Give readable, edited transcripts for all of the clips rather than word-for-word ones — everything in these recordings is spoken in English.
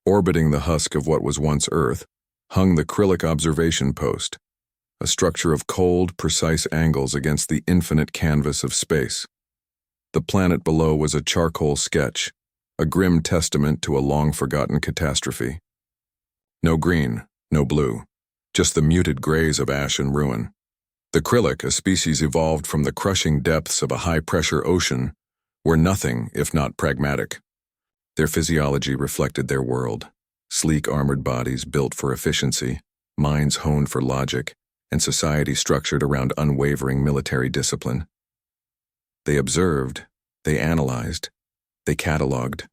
Orbiting the husk of what was once Earth, hung the Krillick observation post, a structure of cold, precise angles against the infinite canvas of space. The planet below was a charcoal sketch, a grim testament to a long-forgotten catastrophe. No green, no blue, just the muted grays of ash and ruin. The Krillick, a species evolved from the crushing depths of a high-pressure ocean, were nothing if not pragmatic. Their physiology reflected their world: sleek armored bodies built for efficiency, minds honed for logic, and society structured around unwavering military discipline. They observed, they analyzed, they cataloged.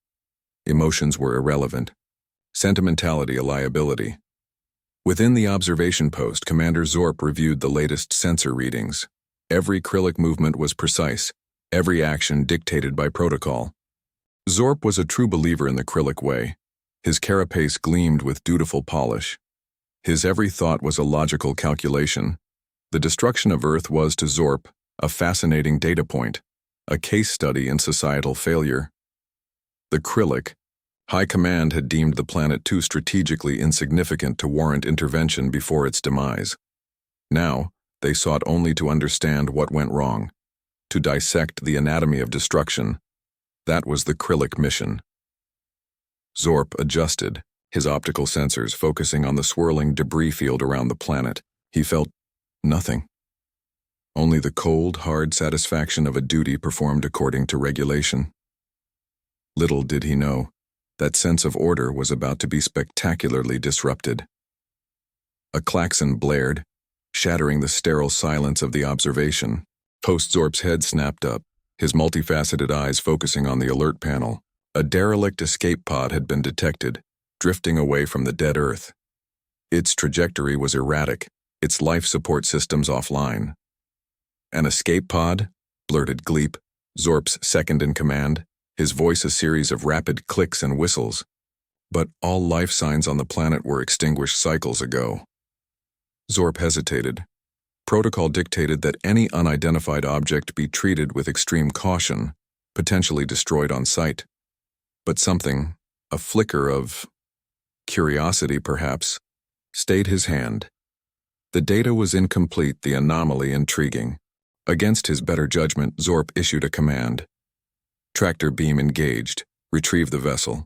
Emotions were irrelevant, sentimentality a liability. Within the observation post, Commander Zorp reviewed the latest sensor readings. Every Krillick movement was precise, every action dictated by protocol. Zorp was a true believer in the Krillick way. His carapace gleamed with dutiful polish. His every thought was a logical calculation. The destruction of Earth was, to Zorp, a fascinating data point, a case study in societal failure. The Krillick, High Command had deemed the planet too strategically insignificant to warrant intervention before its demise. Now, they sought only to understand what went wrong, to dissect the anatomy of destruction. That was the Krillick mission. Zorp adjusted, his optical sensors focusing on the swirling debris field around the planet. He felt nothing. Only the cold, hard satisfaction of a duty performed according to regulation. Little did he know, that sense of order was about to be spectacularly disrupted. A klaxon blared, shattering the sterile silence of the observation. Post-Zorp's head snapped up, his multifaceted eyes focusing on the alert panel. A derelict escape pod had been detected, drifting away from the dead Earth. Its trajectory was erratic, its life support systems offline. An escape pod? Blurted Gleep, Zorp's second-in-command, his voice a series of rapid clicks and whistles. But all life signs on the planet were extinguished cycles ago. Zorp hesitated. Protocol dictated that any unidentified object be treated with extreme caution, potentially destroyed on sight. But something, a flicker of curiosity perhaps, stayed his hand. The data was incomplete, the anomaly intriguing. Against his better judgment, Zorp issued a command. Tractor beam engaged. Retrieve the vessel.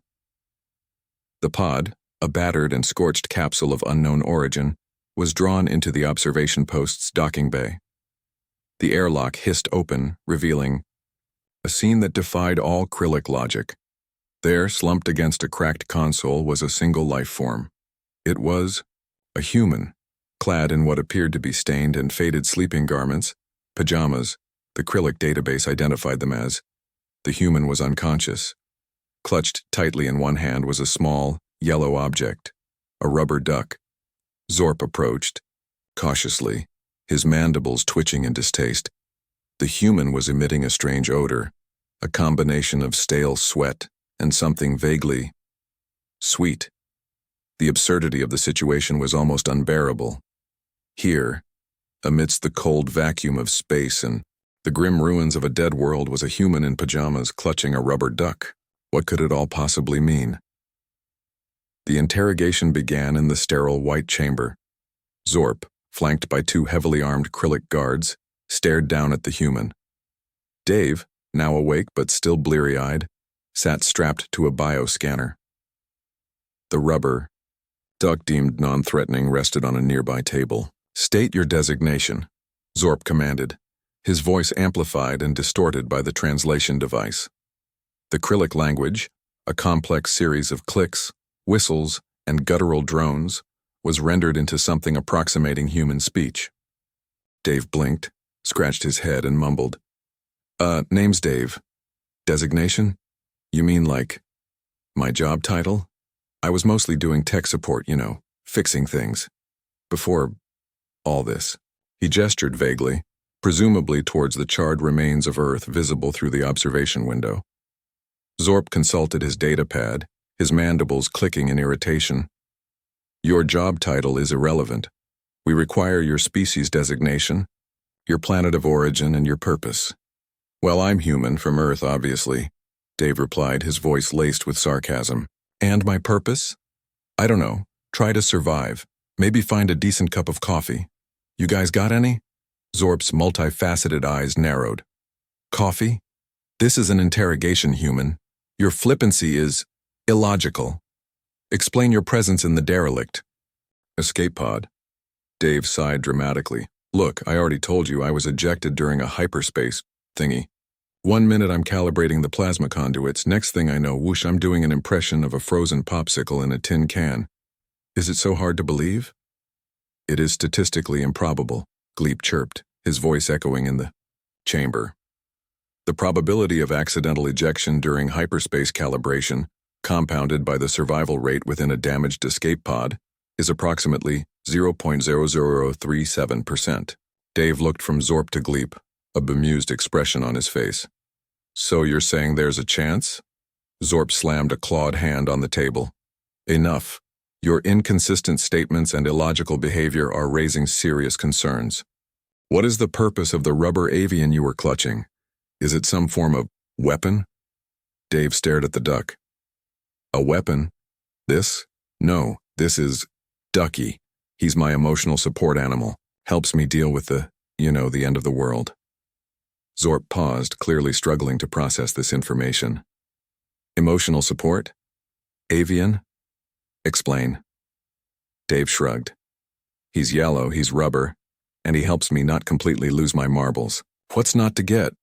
The pod, a battered and scorched capsule of unknown origin, was drawn into the observation post's docking bay. The airlock hissed open, revealing a scene that defied all Krillick logic. There, slumped against a cracked console, was a single life form. It was a human, clad in what appeared to be stained and faded sleeping garments, pajamas. The Krillick database identified them as. The human was unconscious. Clutched tightly in one hand was a small, yellow object, a rubber duck. Zorp approached, cautiously, his mandibles twitching in distaste. The human was emitting a strange odor, a combination of stale sweat and something vaguely sweet. The absurdity of the situation was almost unbearable. Here, amidst the cold vacuum of space and the grim ruins of a dead world, was a human in pajamas clutching a rubber duck. What could it all possibly mean? The interrogation began in the sterile white chamber. Zorp, flanked by two heavily armed Krillick guards, stared down at the human. Dave, now awake but still bleary-eyed, sat strapped to a bioscanner. The rubber duck, deemed non-threatening, rested on a nearby table. "State your designation," Zorp commanded, his voice amplified and distorted by the translation device. The Krillick language, a complex series of clicks, whistles, and guttural drones, was rendered into something approximating human speech. Dave blinked, scratched his head, and mumbled, Name's Dave. Designation? You mean like my job title? I was mostly doing tech support, fixing things. Before all this." He gestured vaguely, presumably towards the charred remains of Earth visible through the observation window. Zorp consulted his datapad, his mandibles clicking in irritation. "Your job title is irrelevant. We require your species designation, your planet of origin, and your purpose." "Well, I'm human, from Earth, obviously," Dave replied, his voice laced with sarcasm. And my purpose? I don't know. Try to survive. Maybe find a decent cup of coffee. You guys got any? Zorp's multifaceted eyes narrowed. Coffee? This is an interrogation, human. Your flippancy is illogical. Explain your presence in the derelict. Escape pod. Dave sighed dramatically. Look, I already told you I was ejected during a hyperspace thingy. 1 minute I'm calibrating the plasma conduits, next thing I know, whoosh, I'm doing an impression of a frozen popsicle in a tin can. Is it so hard to believe? It is statistically improbable, Gleep chirped, his voice echoing in the chamber. The probability of accidental ejection during hyperspace calibration, compounded by the survival rate within a damaged escape pod, is approximately 0.0037%. Dave looked from Zorp to Gleep, a bemused expression on his face. So you're saying there's a chance? Zorp slammed a clawed hand on the table. Enough. Your inconsistent statements and illogical behavior are raising serious concerns. What is the purpose of the rubber avian you were clutching? Is it some form of weapon? Dave stared at the duck. A weapon? This? No, this is Ducky. He's my emotional support animal. Helps me deal with the end of the world. Zorp paused, clearly struggling to process this information. Emotional support? Avian? Explain. Dave shrugged. He's yellow, he's rubber, and he helps me not completely lose my marbles. What's not to get?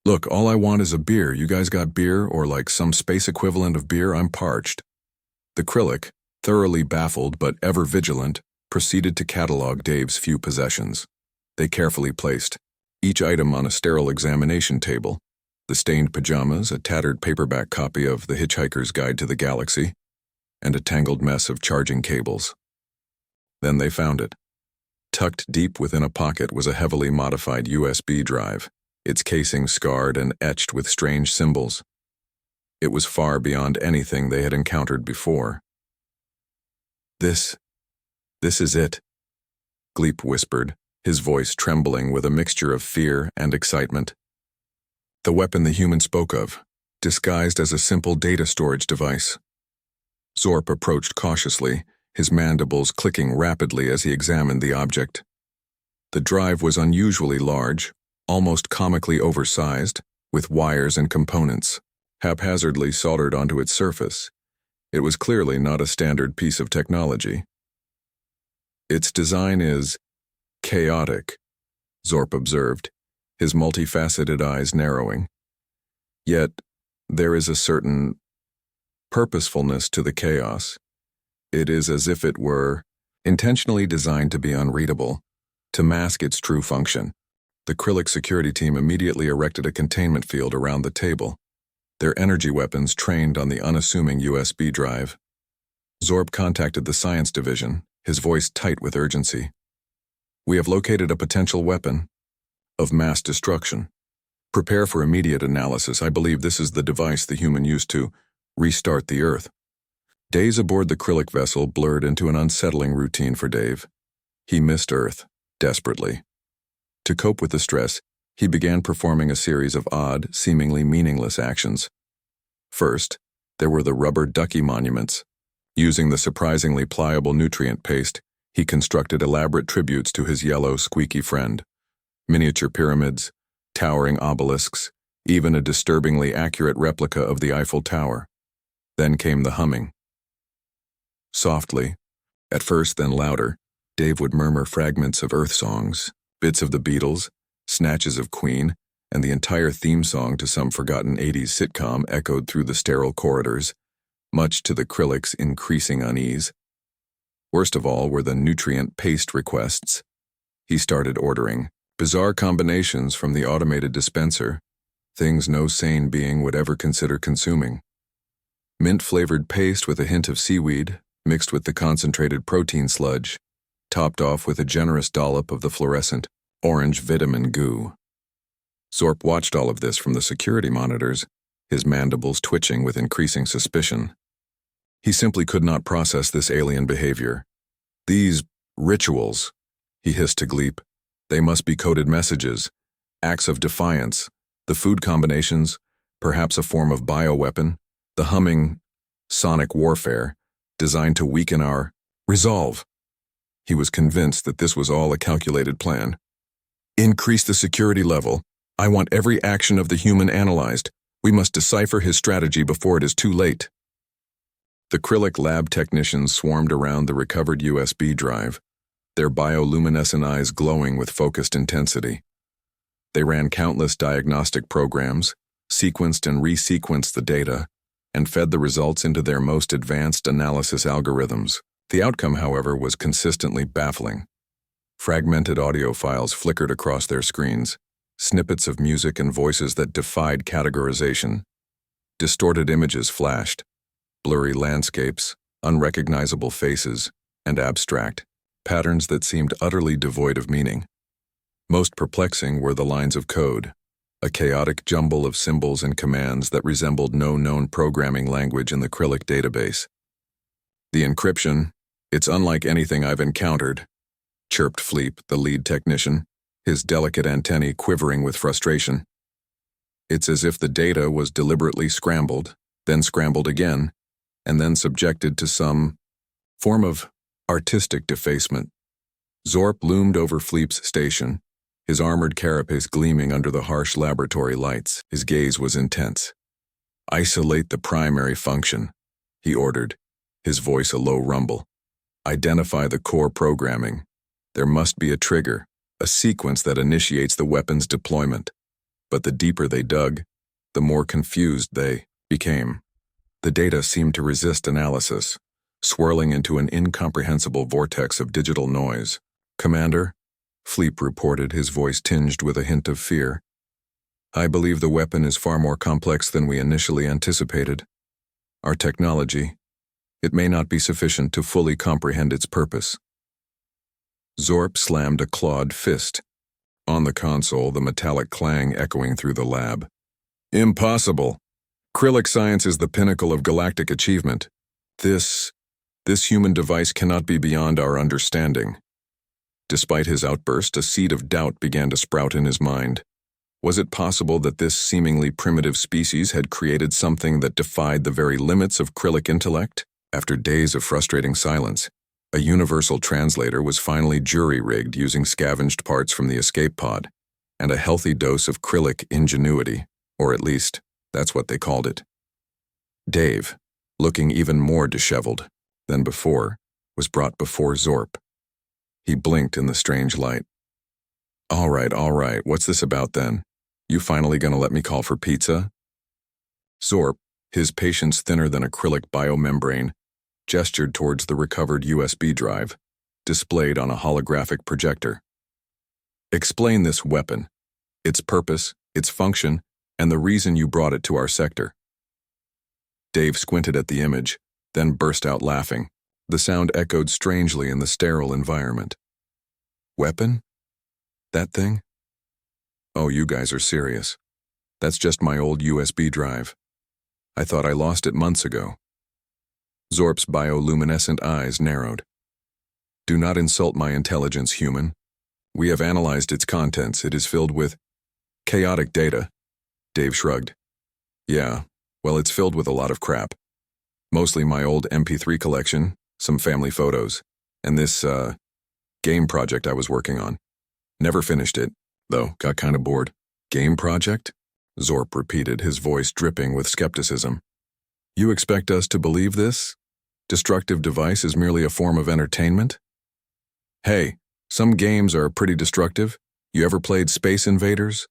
Look, all I want is a beer. You guys got beer, or like some space equivalent of beer? I'm parched. The Krillick, thoroughly baffled but ever vigilant, proceeded to catalog Dave's few possessions. They carefully placed each item on a sterile examination table: the stained pajamas, a tattered paperback copy of The Hitchhiker's Guide to the Galaxy, and a tangled mess of charging cables. Then they found it. Tucked deep within a pocket was a heavily modified USB drive, its casing scarred and etched with strange symbols. It was far beyond anything they had encountered before. This is it, Gleep whispered, his voice trembling with a mixture of fear and excitement. The weapon the human spoke of, disguised as a simple data storage device. Zorp approached cautiously, his mandibles clicking rapidly as he examined the object. The drive was unusually large, almost comically oversized, with wires and components haphazardly soldered onto its surface. It was clearly not a standard piece of technology. Its design is chaotic, Zorp observed, his multifaceted eyes narrowing. Yet, there is a certain purposefulness to the chaos. It is as if it were intentionally designed to be unreadable, to mask its true function. The Krillick security team immediately erected a containment field around the table, their energy weapons trained on the unassuming USB drive. Zorp contacted the science division, his voice tight with urgency. We have located a potential weapon of mass destruction. Prepare for immediate analysis. I believe this is the device the human used to restart the Earth. Days aboard the Krillick vessel blurred into an unsettling routine for Dave. He missed Earth, desperately. To cope with the stress, he began performing a series of odd, seemingly meaningless actions. First, there were the rubber ducky monuments. Using the surprisingly pliable nutrient paste, he constructed elaborate tributes to his yellow, squeaky friend. Miniature pyramids, towering obelisks, even a disturbingly accurate replica of the Eiffel Tower. Then came the humming. Softly, at first then louder, Dave would murmur fragments of Earth songs, bits of the Beatles, snatches of Queen, and the entire theme song to some forgotten 80s sitcom echoed through the sterile corridors, much to the Krillick's increasing unease. Worst of all were the nutrient paste requests. He started ordering bizarre combinations from the automated dispenser, things no sane being would ever consider consuming. Mint-flavored paste with a hint of seaweed, mixed with the concentrated protein sludge, topped off with a generous dollop of the fluorescent orange vitamin goo. Zorp watched all of this from the security monitors, his mandibles twitching with increasing suspicion. He simply could not process this alien behavior. These rituals, he hissed to Gleep, they must be coded messages, acts of defiance, the food combinations, perhaps a form of bioweapon, the humming, sonic warfare, designed to weaken our resolve. He was convinced that this was all a calculated plan. Increase the security level. I want every action of the human analyzed. We must decipher his strategy before it is too late. The Krillick lab technicians swarmed around the recovered USB drive, their bioluminescent eyes glowing with focused intensity. They ran countless diagnostic programs, sequenced and resequenced the data, and fed the results into their most advanced analysis algorithms. The outcome, however, was consistently baffling. Fragmented audio files flickered across their screens, snippets of music and voices that defied categorization. Distorted images flashed, blurry landscapes, unrecognizable faces, and abstract patterns that seemed utterly devoid of meaning. Most perplexing were the lines of code, a chaotic jumble of symbols and commands that resembled no known programming language in the Krillick database. The encryption, it's unlike anything I've encountered, chirped Fleep, the lead technician, his delicate antennae quivering with frustration. It's as if the data was deliberately scrambled, then scrambled again, and then subjected to some form of artistic defacement. Zorp loomed over Fleep's station, his armored carapace gleaming under the harsh laboratory lights. His gaze was intense. Isolate the primary function, he ordered, his voice a low rumble. Identify the core programming. There must be a trigger, a sequence that initiates the weapon's deployment. But the deeper they dug, the more confused they became. The data seemed to resist analysis, swirling into an incomprehensible vortex of digital noise. Commander, Fleep reported, his voice tinged with a hint of fear. I believe the weapon is far more complex than we initially anticipated. Our technology, it may not be sufficient to fully comprehend its purpose. Zorp slammed a clawed fist. On the console, the metallic clang echoing through the lab. Impossible! Krillick science is the pinnacle of galactic achievement. This human device cannot be beyond our understanding. Despite his outburst, a seed of doubt began to sprout in his mind. Was it possible that this seemingly primitive species had created something that defied the very limits of Krillick intellect? After days of frustrating silence, a universal translator was finally jury-rigged using scavenged parts from the escape pod, and a healthy dose of Krillick ingenuity, or at least, that's what they called it. Dave, looking even more disheveled than before, was brought before Zorp. He blinked in the strange light. All right, what's this about then? You finally gonna let me call for pizza? Zorp, his patience thinner than a Krillick biomembrane, gestured towards the recovered USB drive, displayed on a holographic projector. Explain this weapon, its purpose, its function, and the reason you brought it to our sector. Dave squinted at the image, then burst out laughing. The sound echoed strangely in the sterile environment. Weapon? That thing? Oh, you guys are serious. That's just my old USB drive. I thought I lost it months ago. Zorp's bioluminescent eyes narrowed. Do not insult my intelligence, human. We have analyzed its contents. It is filled with chaotic data. Dave shrugged. Yeah, well, it's filled with a lot of crap. Mostly my old MP3 collection, some family photos, and this, game project I was working on. Never finished it, though, got kind of bored. Game project? Zorp repeated, his voice dripping with skepticism. You expect us to believe this? Destructive device is merely a form of entertainment? Hey, some games are pretty destructive. You ever played Space Invaders?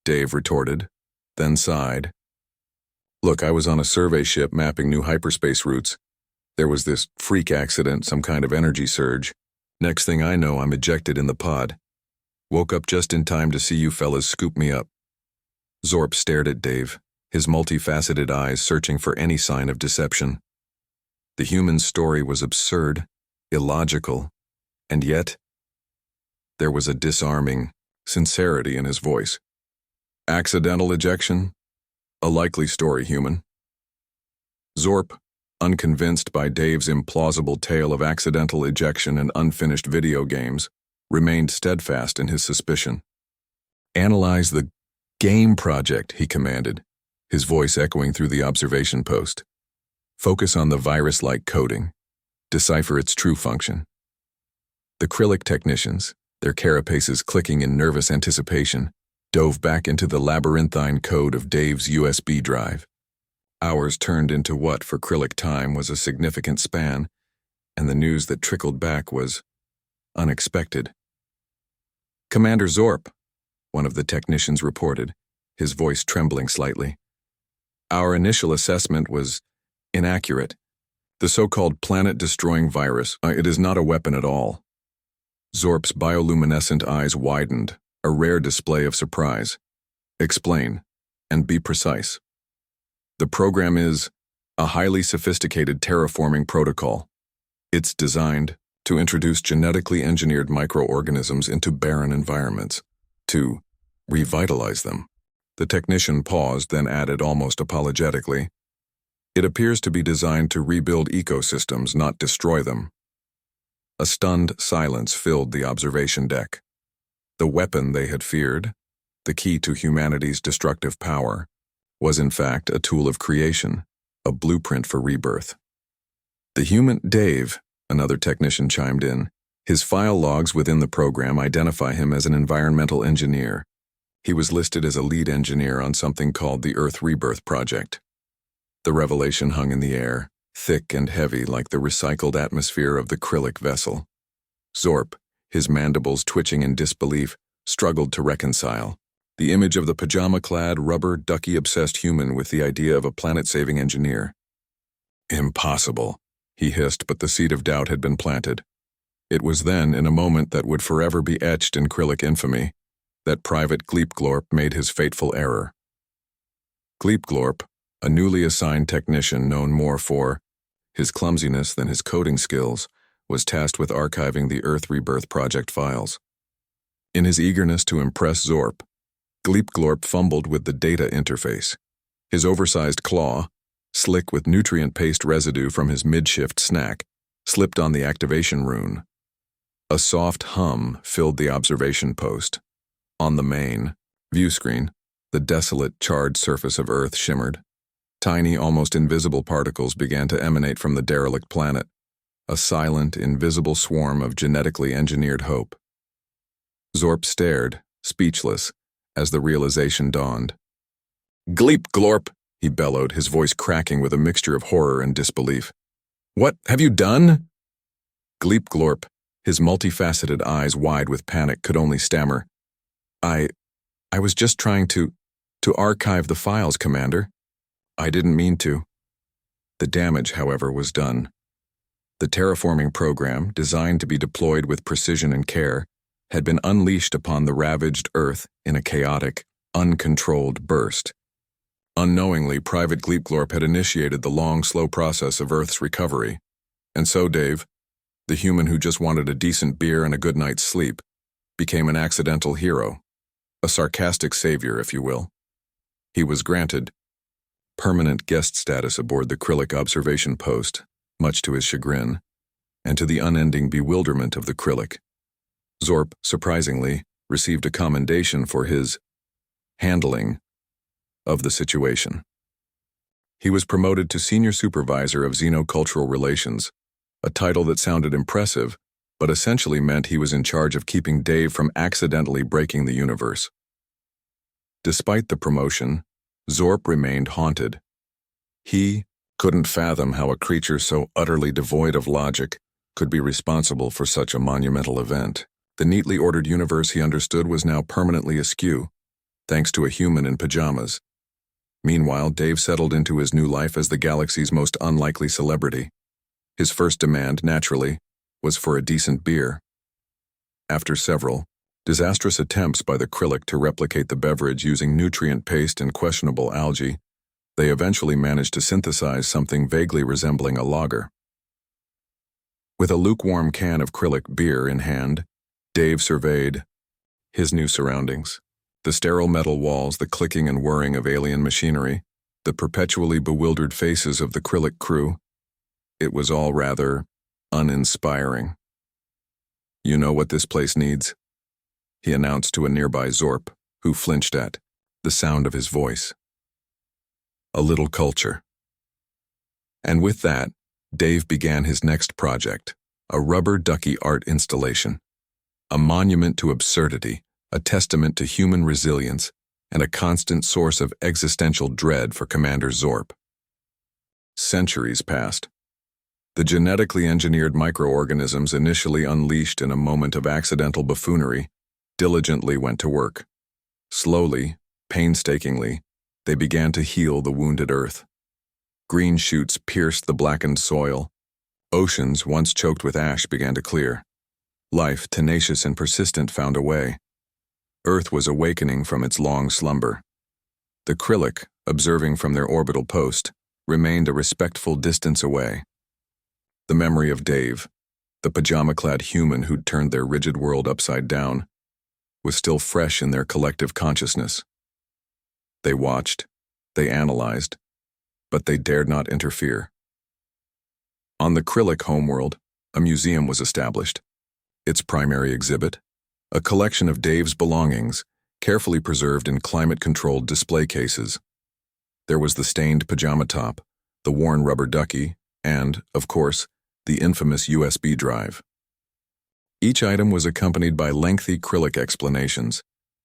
Dave retorted, then sighed. Look, I was on a survey ship mapping new hyperspace routes. There was this freak accident, some kind of energy surge. Next thing I know, I'm ejected in the pod. Woke up just in time to see you fellas scoop me up. Zorp stared at Dave, his multifaceted eyes searching for any sign of deception. The human story was absurd, illogical, and yet there was a disarming sincerity in his voice. Accidental ejection? A likely story, human. Zorp, unconvinced by Dave's implausible tale of accidental ejection and unfinished video games, remained steadfast in his suspicion. Analyze the game project, he commanded, his voice echoing through the observation post. Focus on the virus-like coding. Decipher its true function. The Krillick technicians, their carapaces clicking in nervous anticipation, dove back into the labyrinthine code of Dave's USB drive. Hours turned into what, for Krillick time, was a significant span, and the news that trickled back was unexpected. "Commander Zorp," one of the technicians reported, his voice trembling slightly. "Our initial assessment was inaccurate. The so-called planet-destroying virus, it is not a weapon at all." Zorp's bioluminescent eyes widened, a rare display of surprise. "Explain, and be precise." "The program is a highly sophisticated terraforming protocol. It's designed to introduce genetically engineered microorganisms into barren environments, to revitalize them." The technician paused, then added almost apologetically, "It appears to be designed to rebuild ecosystems, not destroy them." A stunned silence filled the observation deck. The weapon they had feared, the key to humanity's destructive power, was in fact a tool of creation, a blueprint for rebirth. "The human Dave," another technician chimed in. "His file logs within the program identify him as an environmental engineer. He was listed as a lead engineer on something called the Earth Rebirth Project." The revelation hung in the air, thick and heavy like the recycled atmosphere of the Krillick vessel. Zorp, his mandibles twitching in disbelief, struggled to reconcile. The image of the pajama-clad, rubber, ducky-obsessed human with the idea of a planet-saving engineer. "Impossible," he hissed, but the seed of doubt had been planted. It was then, in a moment that would forever be etched in Krillick infamy, that Private Gleepglorp made his fateful error. Gleepglorp, a newly assigned technician known more for his clumsiness than his coding skills, was tasked with archiving the Earth Rebirth Project files. In his eagerness to impress Zorp, Gleepglorp fumbled with the data interface. His oversized claw, slick with nutrient paste residue from his mid-shift snack, slipped on the activation rune. A soft hum filled the observation post. On the main view screen, the desolate, charred surface of Earth shimmered. Tiny, almost invisible particles began to emanate from the derelict planet, a silent, invisible swarm of genetically engineered hope. Zorp stared, speechless, as the realization dawned. "Gleepglorp," he bellowed, his voice cracking with a mixture of horror and disbelief. "What have you done?" Gleepglorp, his multifaceted eyes wide with panic, could only stammer, I was just trying to archive the files, Commander. I didn't mean to." The damage, however, was done. The terraforming program, designed to be deployed with precision and care, had been unleashed upon the ravaged Earth in a chaotic, uncontrolled burst. Unknowingly, Private Gleepglorp had initiated the long, slow process of Earth's recovery. And so Dave, the human who just wanted a decent beer and a good night's sleep, became an accidental hero, a sarcastic savior, if you will. He was granted permanent guest status aboard the Krillick observation post, much to his chagrin, and to the unending bewilderment of the Krillick. Zorp, surprisingly, received a commendation for his handling of the situation. He was promoted to Senior Supervisor of Xenocultural Relations, a title that sounded impressive, but essentially meant he was in charge of keeping Dave from accidentally breaking the universe. Despite the promotion, Zorp remained haunted. He couldn't fathom how a creature so utterly devoid of logic could be responsible for such a monumental event. The neatly ordered universe he understood was now permanently askew, thanks to a human in pajamas. Meanwhile, Dave settled into his new life as the galaxy's most unlikely celebrity. His first demand, naturally, was for a decent beer. After several disastrous attempts by the Krillick to replicate the beverage using nutrient paste and questionable algae, they eventually managed to synthesize something vaguely resembling a lager. With a lukewarm can of Krillick beer in hand, Dave surveyed his new surroundings. The sterile metal walls, the clicking and whirring of alien machinery, the perpetually bewildered faces of the Krillick crew. It was all rather uninspiring. "You know what this place needs?" he announced to a nearby Zorp, who flinched at the sound of his voice. "A little culture." And with that, Dave began his next project, a rubber ducky art installation. A monument to absurdity, a testament to human resilience, and a constant source of existential dread for Commander Zorp. Centuries passed. The genetically engineered microorganisms initially unleashed in a moment of accidental buffoonery diligently went to work. Slowly, painstakingly, they began to heal the wounded earth. Green shoots pierced the blackened soil. Oceans, once choked with ash, began to clear. Life, tenacious and persistent, found a way. Earth was awakening from its long slumber. The Krillick, observing from their orbital post, remained a respectful distance away. The memory of Dave, the pajama-clad human who'd turned their rigid world upside down, was still fresh in their collective consciousness. They watched, they analyzed, but they dared not interfere. On the Krillick homeworld, a museum was established. Its primary exhibit, a collection of Dave's belongings, carefully preserved in climate-controlled display cases. There was the stained pajama top, the worn rubber ducky, and, of course, the infamous USB drive. Each item was accompanied by lengthy Krillick explanations,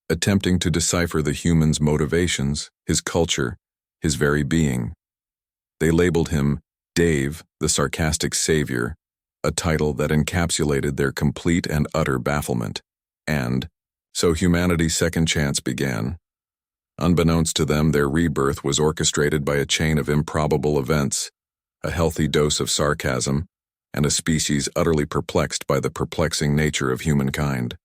attempting to decipher the human's motivations, his culture, his very being. They labeled him Dave, the sarcastic savior, a title that encapsulated their complete and utter bafflement. And so humanity's second chance began. Unbeknownst to them, their rebirth was orchestrated by a chain of improbable events, a healthy dose of sarcasm, and a species utterly perplexed by the perplexing nature of humankind.